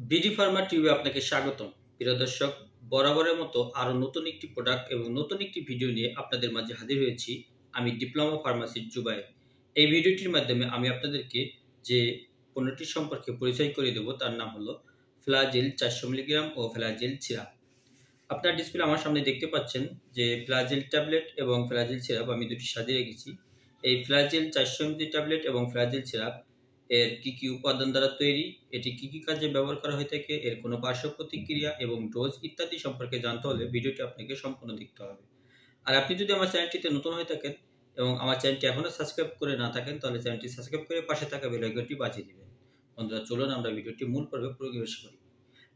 BD Pharma টিউবে আপনাকে স্বাগতম। প্রিয় দর্শক, বরাবরের মতো আরও নতুন একটি প্রোডাক্ট এবং নতুন একটি ভিডিও নিয়ে আপনাদের মাঝে হাজির হয়েছি। আমি ডিপ্লোমা ফার্মাসিস্ট জুবায়ের। এই ভিডিওটির মাধ্যমে আমি আপনাদেরকে যে পণ্যটি সম্পর্কে পরিচয় করে দেব তার নাম হলো ফ্লাজিল 400 মিলিগ্রাম ও ফ্লাজিল সিরাপ। আপনার ডিসপ্লে আমার সামনে দেখতে পাচ্ছেন যে ফ্লাজিল ট্যাবলেট এবং ফ্লাজিল সিরাপ আমি দুটি সাজিয়ে রেখেছি। এই ফ্লাজিল 400 মিলি ট্যাবলেট এবং ফ্লাজিল সিরাপ এর কি কি উপাদান দ্বারা তৈরি, এটি কি কি কাজে ব্যবহার করা হয়ে থাকে, এর কোনো পার্শ্ব প্রতিক্রিয়া এবং ডোজ ইত্যাদি সম্পর্কে জানতে হলে ভিডিওটি আপনাকে সম্পূর্ণ দেখতে হবে। আর আপনি যদি আমার চ্যানেলটিতে নতুন হয়ে থাকেন এবং আমার চ্যানেলটি এখনও সাবস্ক্রাইব করে না থাকেন তাহলে চ্যানেলটি সাবস্ক্রাইব করে পাশে থাকা বেল আইকনটি বাজিয়ে দিবেন। বন্ধুরা, চলুন আমরা ভিডিওটি মূল পর্বে প্রবেশ করি।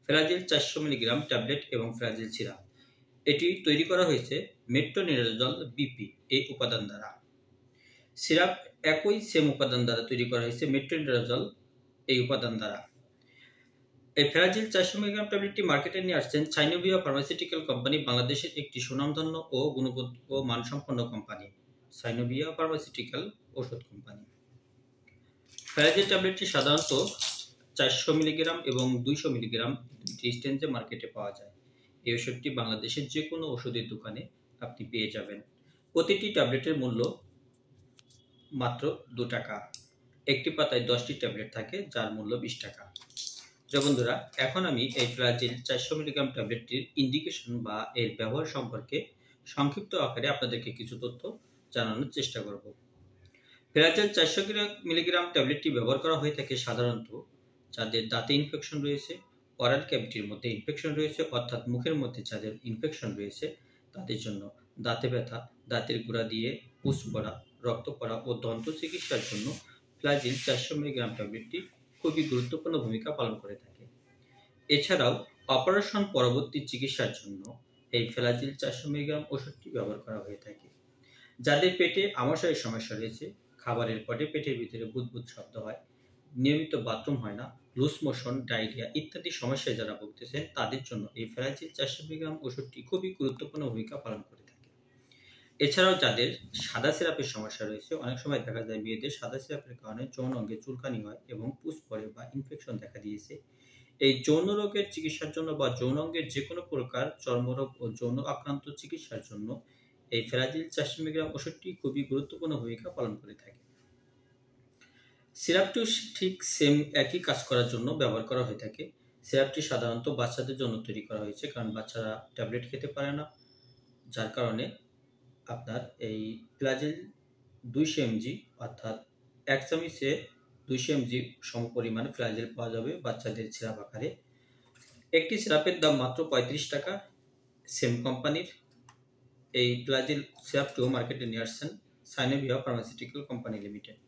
ফ্লাজিল 400 মিলিগ্রাম ট্যাবলেট এবং ফ্লাজিল সিরাপ এটি তৈরি করা হয়েছে মেট্রোনিডাজল বিপি এই উপাদান দ্বারা। সিরাপ একই সেম উপাদান দ্বারা তৈরি করা হয়েছে মেট্রোনিডাজল এই উপাদান দ্বারা। এই ফ্লাজিল 400 মিলিগ্রাম ট্যাবলেটটি মার্কেটে নিয়ে আসছেন সাইনোভিয়া ফার্মাসিউটিক্যাল কোম্পানি, বাংলাদেশের একটি সুনামধন্য ও গুণগত ও মানসম্পন্ন কোম্পানি। সাইনোভিয়া ফার্মাসিউটিক্যাল ওষুধ কোম্পানি। ফ্লাজিল ট্যাবলেটটি সাধারণত 400 মিলিগ্রাম এবং 200 মিলিগ্রাম দুটি স্ট্রেঞ্জে মার্কেটে পাওয়া যায়। এই ওষুধটি বাংলাদেশের যে কোনো ওষুধের দোকানে আপনি পেয়ে যাবেন। প্রতিটি ট্যাবলেটের মূল্য মাত্র 2 টাকা। একটি পাতায় 10টি ট্যাবলেট থাকে যার মূল্য 20 টাকা। বন্ধুরা, এখন আমি এই ফ্লাজিল 400 মিলিগ্রাম ট্যাবলেটটির ইন্ডিকেশন বা এর ব্যবহার সম্পর্কে সংক্ষিপ্ত আকারে আপনাদেরকে কিছু তথ্য জানানোর চেষ্টা করব। ফ্লাজিল 400 মিলিগ্রাম ট্যাবলেটটি ব্যবহার করা হয়ে থাকে সাধারণত যাদের দাঁতে ইনফেকশন রয়েছে, অরাল ক্যাভিটির মধ্যে ইনফেকশন রয়েছে, অর্থাৎ মুখের মধ্যে যাদের ইনফেকশন রয়েছে তাদের জন্য, দাঁতে ব্যথা, দাঁতের গোড়া দিয়ে পুষ পড়া, রক্ত পড়া ও দন্ত চিকিৎসার জন্য ফ্লাজিল 400 মিলিগ্রাম ট্যাবলেটটি খুবই গুরুত্বপূর্ণ ভূমিকা পালন করে থাকে। এছাড়াও অপারেশন পরবর্তী চিকিৎসার জন্য এই ফ্লাজিল 400 মিলিগ্রাম ওষুধটি ব্যবহার করা হয়ে থাকে। যাদের পেটে আমাশয়ের সমস্যা রয়েছে, খাবারের পরে পেটের ভিতরে বুদবুদ শব্দ হয়, নিয়মিত বাথরুম হয় না, লুজ মোশন, ডায়রিয়া ইত্যাদি সমস্যায় যারা ভুগতেছেন তাদের জন্য এই ফ্লাজিল 400 মিলিগ্রাম ওষুধটি খুবই গুরুত্বপূর্ণ ভূমিকা পালন করে থাকে। এছাড়াও যাদের সাদা সিরাপের সমস্যা রয়েছে, অনেক সময় দেখা যায় মেয়েদের সাদা সিরাপের কারণে যৌন অঙ্গে চুলকানি হয় এবং পুষ পড়ে বা ইনফেকশন দেখা দিয়েছে। এই যৌন রোগের চিকিৎসার জন্য বা যৌন অঙ্গের যে কোনো প্রকার চর্মরোগ ও যৌন আক্রান্ত চিকিৎসার জন্য এই ফ্লাজিল 400 মিলিগ্রাম ওষুধটি খুবই গুরুত্বপূর্ণ ভূমিকা পালন করে থাকে। সিরাপটিও ঠিক সেম একই কাজ করার জন্য ব্যবহার করা হয়ে থাকে। সিরাপটি সাধারণত বাচ্চাদের জন্য তৈরি করা হয়েছে, কারণ বাচ্চারা ট্যাবলেট খেতে পারে না, যার কারণে আপনার এই ফ্লাজিল 200 mg অর্থাৎ 1 চামচে 200 mg সমপরিমাণ ফ্লাজিল পাওয়া যাবে বাচ্চাদের সিরাপ আকারে। একটি সিরাপের দাম মাত্র 35 টাকা। সেম কোম্পানির এই ফ্লাজিল সিরাপটিও মার্কেটে নিয়ে আসছেন সাইনোভিয়া ফার্মাসিউটিক্যাল কোম্পানি লিমিটেড।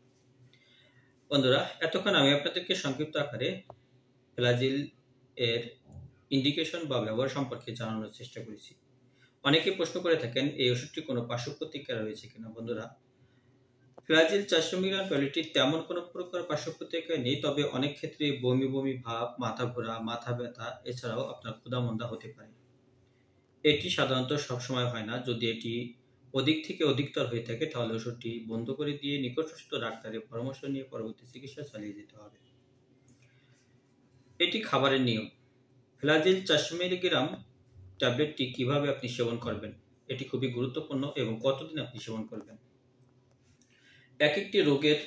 বন্ধুরা, এতক্ষণ আমি আপনাদেরকে সংক্ষিপ্ত আকারে ফ্লাজিল এর ইন্ডিকেশন বা ব্যবহার সম্পর্কে জানানোর চেষ্টা করেছি। অনেকে প্রশ্ন করে থাকেন এই ওষুধটি কোনো পার্শ্ব প্রতিক্রিয়া রয়েছে কিনা। বন্ধুরা, ফ্লাজিল 400 মিলিগ্রাম ট্যাবলেটটির তেমন কোনো প্রকার পার্শ্ব প্রতিক্রিয়া নেই, তবে অনেক ক্ষেত্রে বমি বমি ভাব, মাথা ঘোরা, মাথা ব্যথা, এছাড়াও আপনার ক্ষুধা-মন্দা হতে পারে। এটি সাধারণত সবসময় হয় না। যদি এটি অধিক থেকে অধিকতর হয়ে থাকে তাহলে ওষুধটি বন্ধ করে দিয়ে নিকটস্থ ডাক্তারের পরামর্শ নিয়ে পরবর্তী চিকিৎসা চালিয়ে যেতে হবে। এটি খাবারের নিয়ম। ফ্লাজিল 400 মিলিগ্রাম ট্যাবলেটটি কিভাবে আপনি সেবন করবেন এটি খুবই গুরুত্বপূর্ণ এবং কতদিন আপনি সেবন করবেন। এক একটি রোগের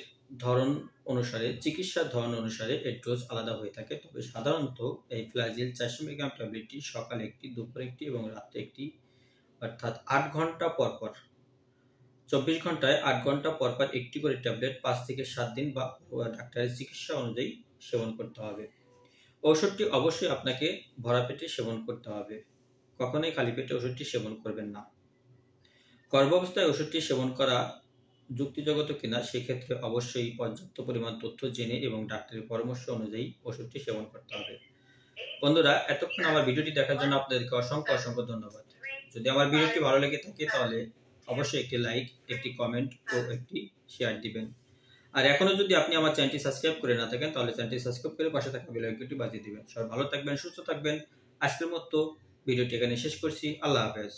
ধরন অনুসারে, চিকিৎসার ধরন অনুসারে এর ডোজ আলাদা হয়ে থাকে। তবে সাধারণত এই ফ্লাজিল 400 মিলিগ্রাম ট্যাবলেটটি সকালে একটি, দুপুরে একটি এবং রাতে একটি, অর্থাৎ 8 ঘন্টা পরপর, 24 ঘন্টায় 8 ঘন্টা পরপর একটি করে ট্যাবলেট 5 থেকে 7 দিন বা ডাক্তারের চিকিৎসা অনুযায়ী সেবন করতে হবে। ওষুধটি অবশ্যই আপনাকে ভরা পেটে সেবন করতে হবে। কখনোই খালি পেটে ওষুধটি সেবন করবেন না। গর্ভাবস্থায় ওষুধটি সেবন করা যুক্তিযুক্ত কিনা সেক্ষেত্রে অবশ্যই পর্যাপ্ত পরিমাণ তথ্য জেনে এবং ডাক্তারের পরামর্শ অনুযায়ী ওষুধটি সেবন করতে হবে। বন্ধুরা, এতক্ষণ আমার ভিডিওটি দেখার জন্য আপনাদেরকে অসংখ্য অসংখ্য ধন্যবাদ। যদি আমার ভিডিওটি ভালো লেগে থাকে তাহলে অবশ্যই একটি লাইক, একটি কমেন্ট ও একটি শেয়ার দিবেন। আর এখনো যদি আপনি আমার চ্যানেলটি সাবস্ক্রাইব করে না থাকেন তাহলে চ্যানেলটি সাবস্ক্রাইব করে পাশে থাকা বেল আইকনটি বাজিয়ে দিবেন। সবাই ভালো থাকবেন, সুস্থ থাকবেন। আজকের মতো ভিডিওটি এখানে শেষ করছি। আল্লাহ হাফেজ।